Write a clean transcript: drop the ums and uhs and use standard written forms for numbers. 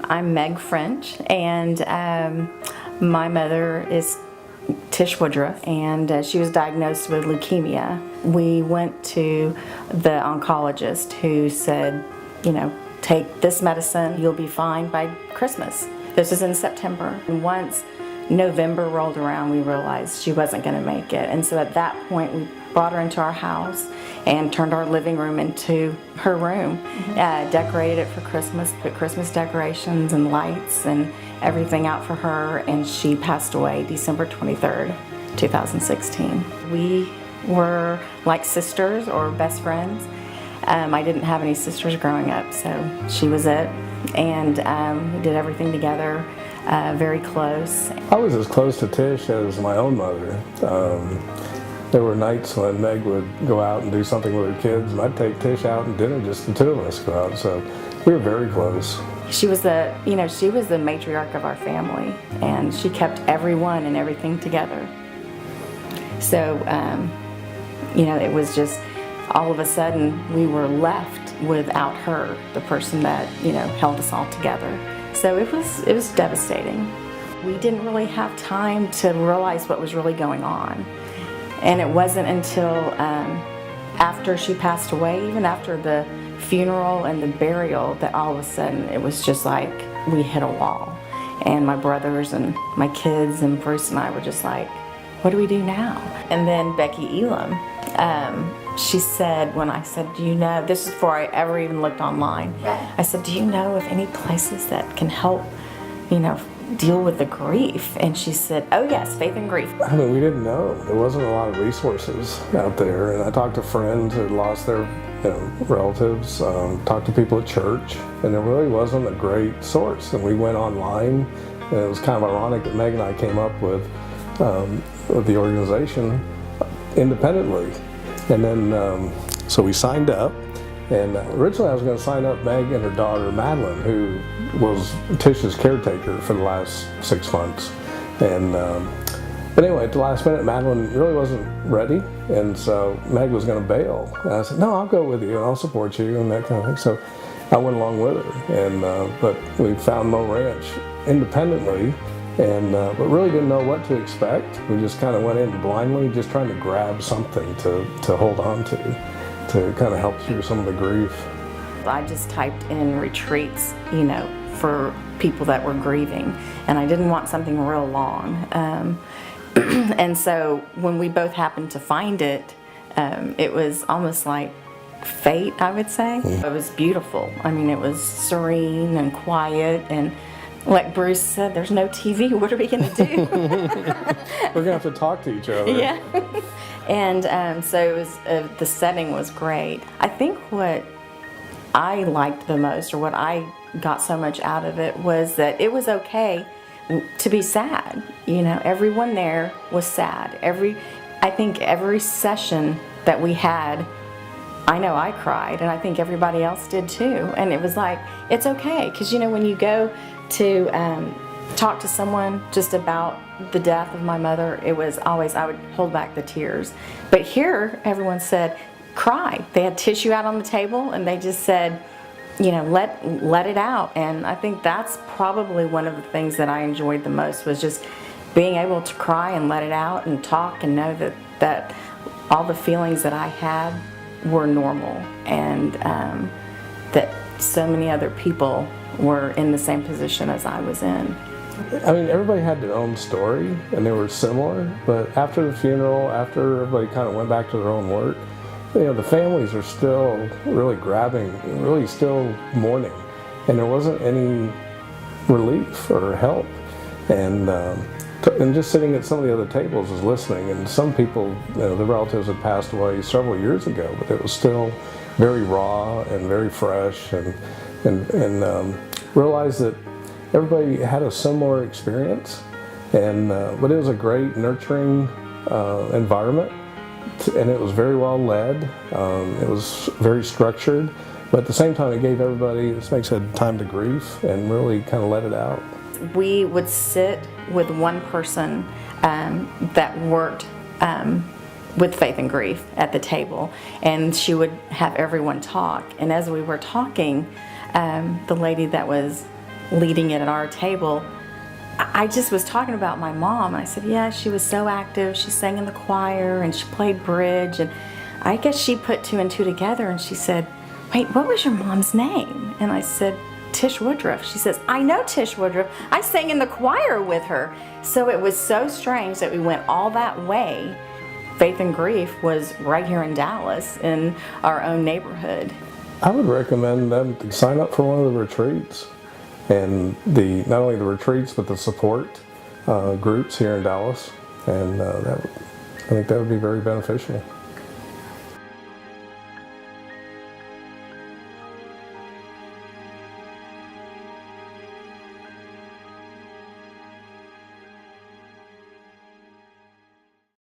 I'm Meg French, and my mother is Tish Woodruff, and she was diagnosed with leukemia. We went to the oncologist who said, take this medicine, you'll be fine by Christmas. This was in September. And once November rolled around, we realized she wasn't going to make it. And so at that point, we brought her into our house and turned our living room into her room. Decorated it for Christmas, put Christmas decorations and lights and everything out for her, and she passed away December 23rd, 2016. We were like sisters or best friends. I didn't have any sisters growing up, so she was it, and we did everything together, very close. I was as close to Tish as my own mother. There were nights when Meg would go out and do something with her kids, and I'd take Tish out and dinner, just the two of us go out, so we were very close. She was she was the matriarch of our family, and she kept everyone and everything together. So, it was just, all of a sudden, we were left without her, the person that, held us all together. So it was devastating. We didn't really have time to realize what was really going on. And it wasn't until after she passed away, even after the funeral and the burial, that all of a sudden it was just like we hit a wall. And my brothers and my kids and Bruce and I were just like, what do we do now? And then Becky Elam, she said, when I said, do you know, this is before I ever even looked online, I said, do you know of any places that can help, deal with the grief? And she said, oh yes, Faith and Grief. I mean, we didn't know. There wasn't a lot of resources out there, and I talked to friends who had lost their relatives, talked to people at church, and there really wasn't a great source. And we went online, and it was kind of ironic that Meg and I came up with the organization independently. And then, so we signed up, and originally I was going to sign up Meg and her daughter Madeline, who was Tish's caretaker for the last 6 months. And but anyway, at the last minute, Madeline really wasn't ready, and so Meg was going to bail. And I said, no, I'll go with you, and I'll support you, and that kind of thing. So I went along with her, and but we found Mo Ranch independently, and but really didn't know what to expect. We just kind of went in blindly, just trying to grab something to hold on to kind of help through some of the grief. I just typed in retreats, for people that were grieving, and I didn't want something real long. And so when we both happened to find it, it was almost like fate, I would say. It was beautiful. I mean, it was serene and quiet, and like Bruce said, there's no TV. What are we going to do? We're going to have to talk to each other. Yeah. And so it was, the setting was great. I think what I liked the most, or what I got so much out of it, was that it was okay to be sad. Everyone there was sad. I think every session that we had, I know I cried, and I think everybody else did too. And it was like, it's okay, because when you go to talk to someone just about the death of my mother, it was always, I would hold back the tears. But here, everyone said, cry. They had tissue out on the table, and they just said, let it out. And I think that's probably one of the things that I enjoyed the most, was just being able to cry and let it out and talk and know that all the feelings that I had were normal, and that so many other people were in the same position as I was in. I mean, everybody had their own story, and they were similar, but after the funeral, after everybody kind of went back to their own work, the families are still really really still mourning, and there wasn't any relief or help. And just sitting at some of the other tables was listening, and some people, the relatives had passed away several years ago, but it was still very raw and very fresh, and realized that everybody had a similar experience, and but it was a great nurturing environment, and it was very well led. It was very structured, but at the same time it gave everybody, as Meg said, time to grieve and really kind of let it out. We would sit with one person that worked with Faith and Grief at the table, and she would have everyone talk. And as we were talking, the lady that was leading it at our table, I just was talking about my mom, and I said, yeah, she was so active. She sang in the choir, and she played bridge, and I guess she put two and two together, and she said, wait, what was your mom's name? And I said, Tish Woodruff. She says, I know Tish Woodruff. I sang in the choir with her. So it was so strange that we went all that way. Faith and Grief was right here in Dallas in our own neighborhood. I would recommend them to sign up for one of the retreats, and not only the retreats but the support groups here in Dallas, and I think that would be very beneficial.